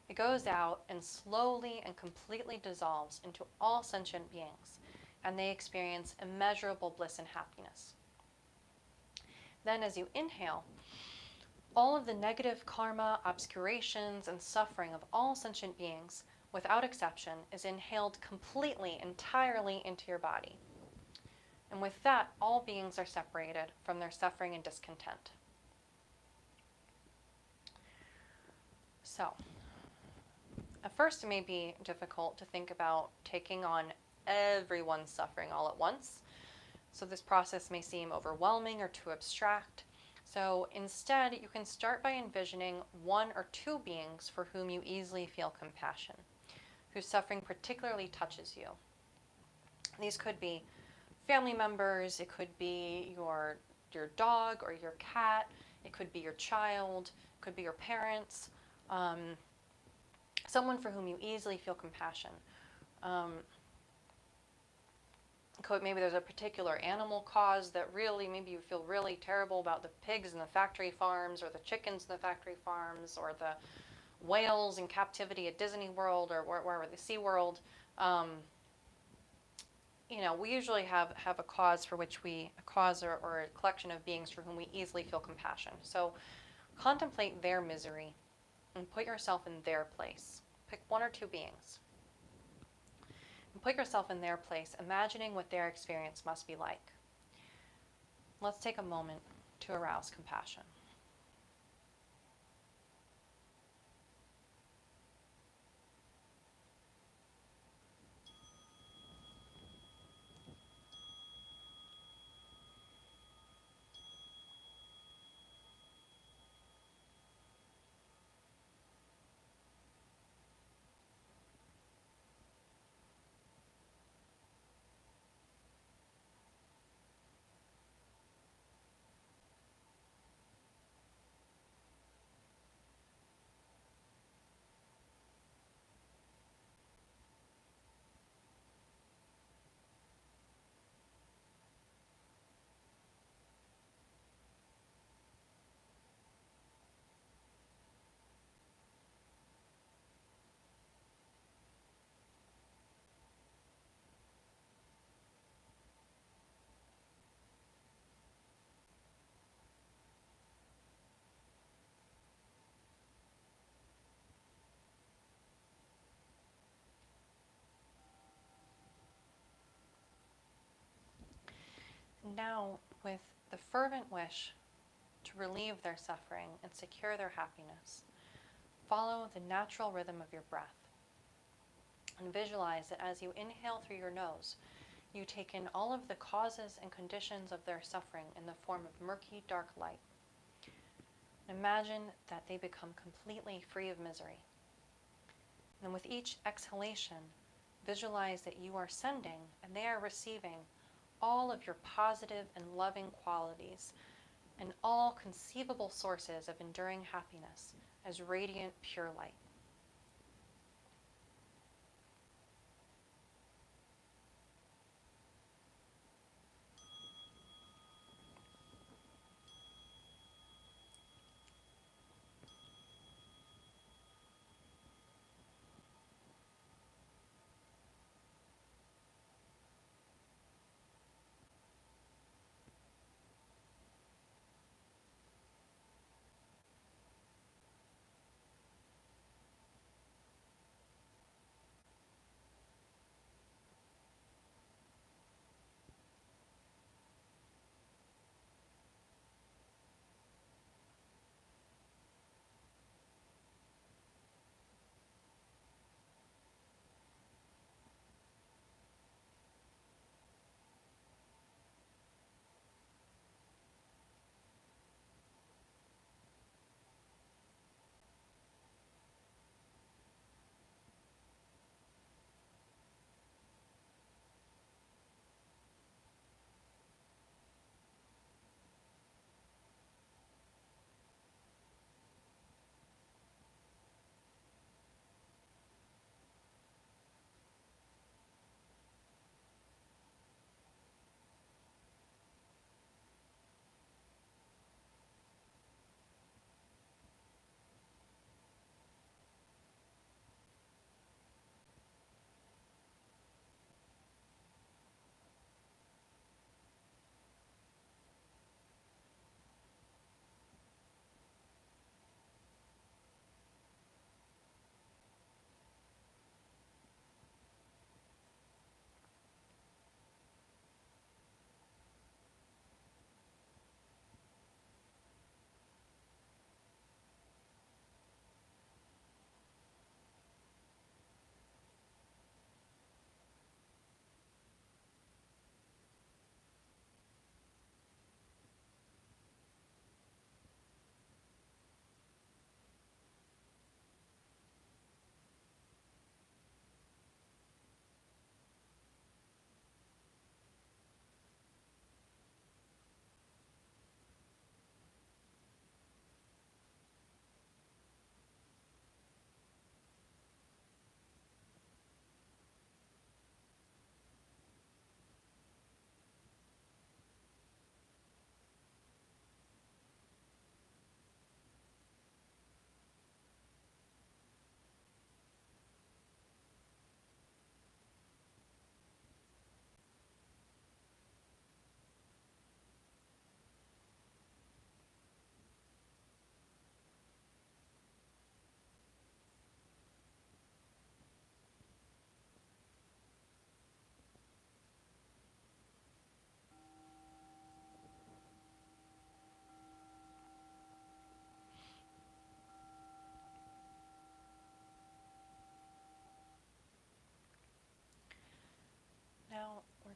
It goes out and slowly and completely dissolves into all sentient beings, and they experience immeasurable bliss and happiness. Then as you inhale, all of the negative karma, obscurations, and suffering of all sentient beings, without exception, is inhaled completely, entirely into your body. And with that, all beings are separated from their suffering and discontent. So, at first it may be difficult to think about taking on everyone's suffering all at once. So this process may seem overwhelming or too abstract. So instead, you can start by envisioning one or two beings for whom you easily feel compassion, whose suffering particularly touches you. These could be family members, it could be your dog or your cat, it could be your child, it could be your parents, someone for whom you easily feel compassion. Maybe there's a particular animal cause that really, maybe you feel really terrible about the pigs in the factory farms, or the chickens in the factory farms, or the whales in captivity at Disney World, or wherever, the Sea World. We usually have a cause for which a cause or a collection of beings for whom we easily feel compassion. So contemplate their misery and put yourself in their place. Pick one or two beings. And put yourself in their place, imagining what their experience must be like. Let's take a moment to arouse compassion. Now, with the fervent wish to relieve their suffering and secure their happiness, follow the natural rhythm of your breath and visualize that as you inhale through your nose, you take in all of the causes and conditions of their suffering in the form of murky, dark light. Imagine that they become completely free of misery. And with each exhalation, visualize that you are sending and they are receiving all of your positive and loving qualities and all conceivable sources of enduring happiness as radiant, pure light.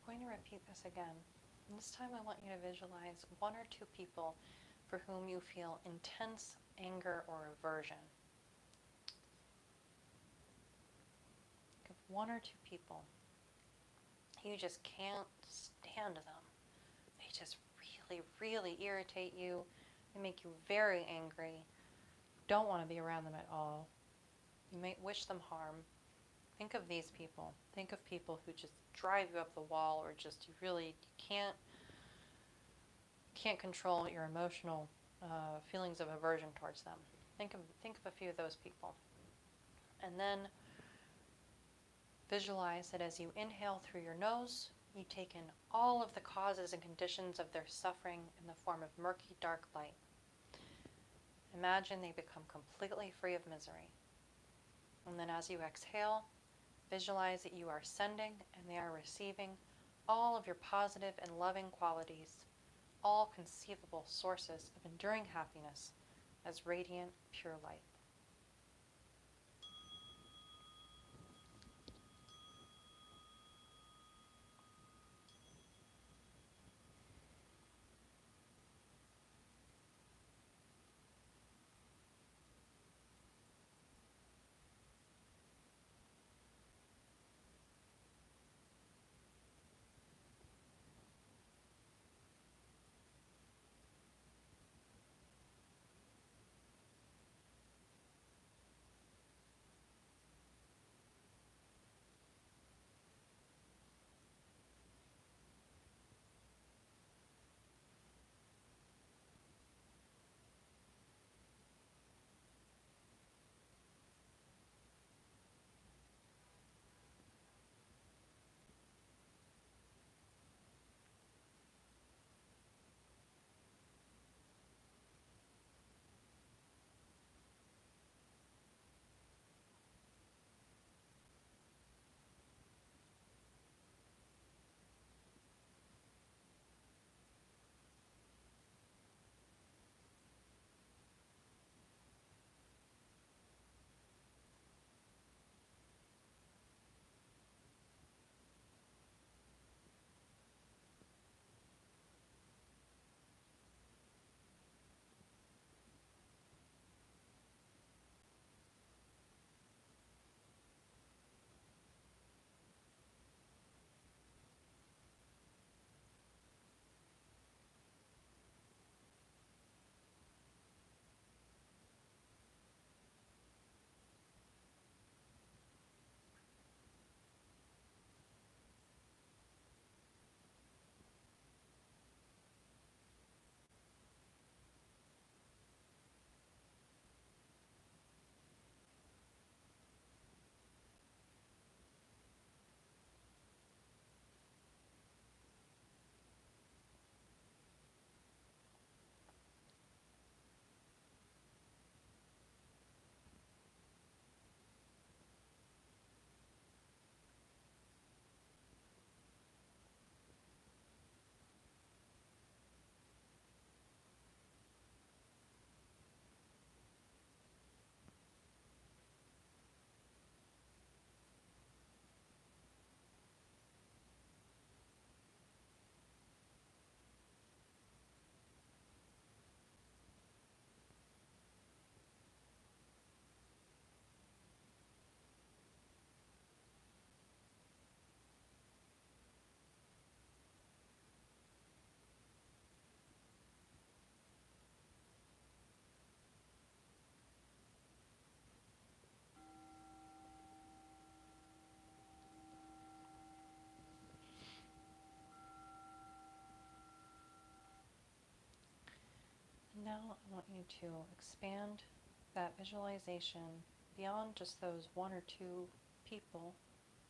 going to repeat this again. And this time I want you to visualize one or two people for whom you feel intense anger or aversion. Think of one or two people. You just can't stand them. They just really, really irritate you. They make you very angry. Don't want to be around them at all. You may wish them harm. Think of these people. Think of people who just drive you up the wall, or just you can't control your emotional feelings of aversion towards them. Think of a few of those people. And then visualize that as you inhale through your nose, you take in all of the causes and conditions of their suffering in the form of murky, dark light. Imagine they become completely free of misery. And then as you exhale, visualize that you are sending and they are receiving all of your positive and loving qualities, all conceivable sources of enduring happiness as radiant, pure light. Now I want you to expand that visualization beyond just those one or two people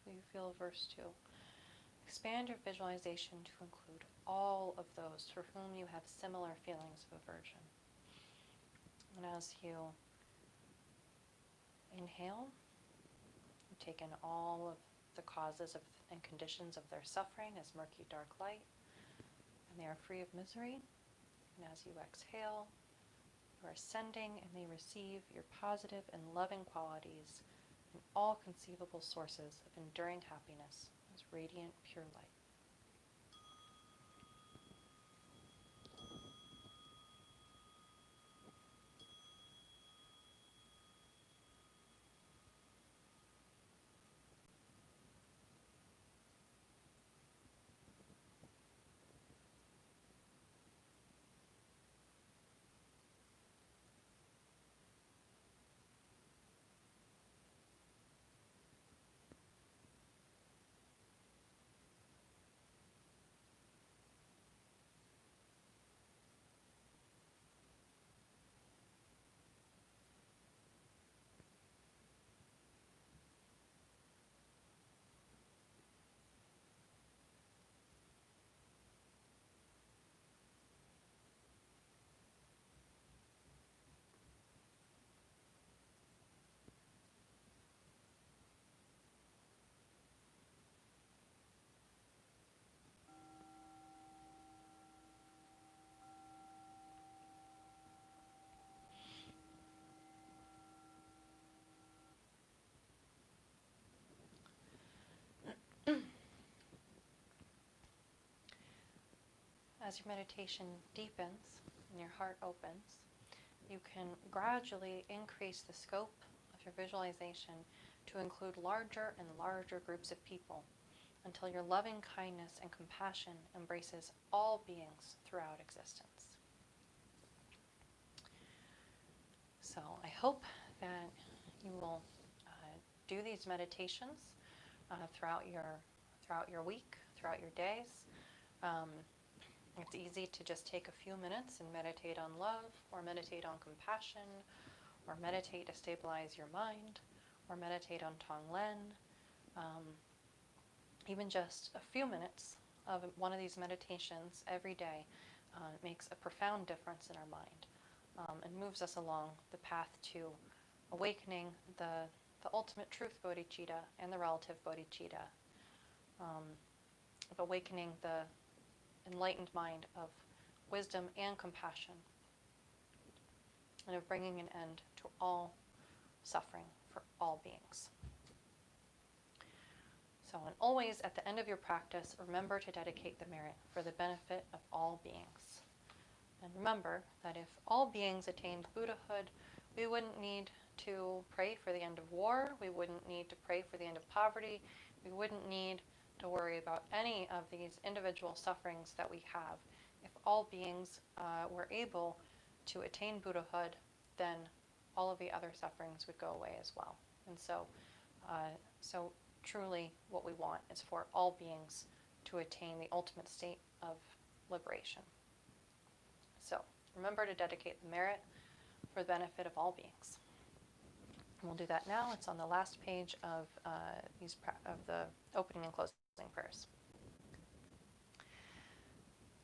who you feel averse to. Expand your visualization to include all of those for whom you have similar feelings of aversion. And as you inhale, you take in all of the causes and conditions of their suffering as murky, dark light, and they are free of misery. And as you exhale, you are sending and they receive your positive and loving qualities and all conceivable sources of enduring happiness as radiant, pure light. as your meditation deepens and your heart opens, you can gradually increase the scope of your visualization to include larger and larger groups of people until your loving kindness and compassion embraces all beings throughout existence. So I hope that you will do these meditations throughout your week, throughout your days. It's easy to just take a few minutes and meditate on love, or meditate on compassion, or meditate to stabilize your mind, or meditate on Tonglen. Even just a few minutes of one of these meditations every day makes a profound difference in our mind, and moves us along the path to awakening the ultimate truth bodhicitta and the relative bodhicitta, of awakening the enlightened mind of wisdom and compassion, and of bringing an end to all suffering for all beings. So, and always at the end of your practice, remember to dedicate the merit for the benefit of all beings. And remember that if all beings attained Buddhahood, we wouldn't need to pray for the end of war, we wouldn't need to pray for the end of poverty, we wouldn't need to worry about any of these individual sufferings that we have. If all beings were able to attain Buddhahood, then all of the other sufferings would go away as well. And so, truly what we want is for all beings to attain the ultimate state of liberation. So remember to dedicate the merit for the benefit of all beings. And we'll do that now. It's on the last page of the opening and closing prayers.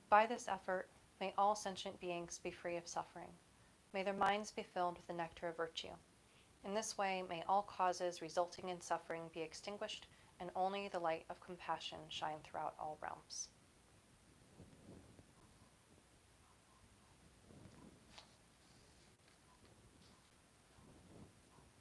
By this effort, may all sentient beings be free of suffering. May their minds be filled with the nectar of virtue. In this way, may all causes resulting in suffering be extinguished, and only the light of compassion shine throughout all realms.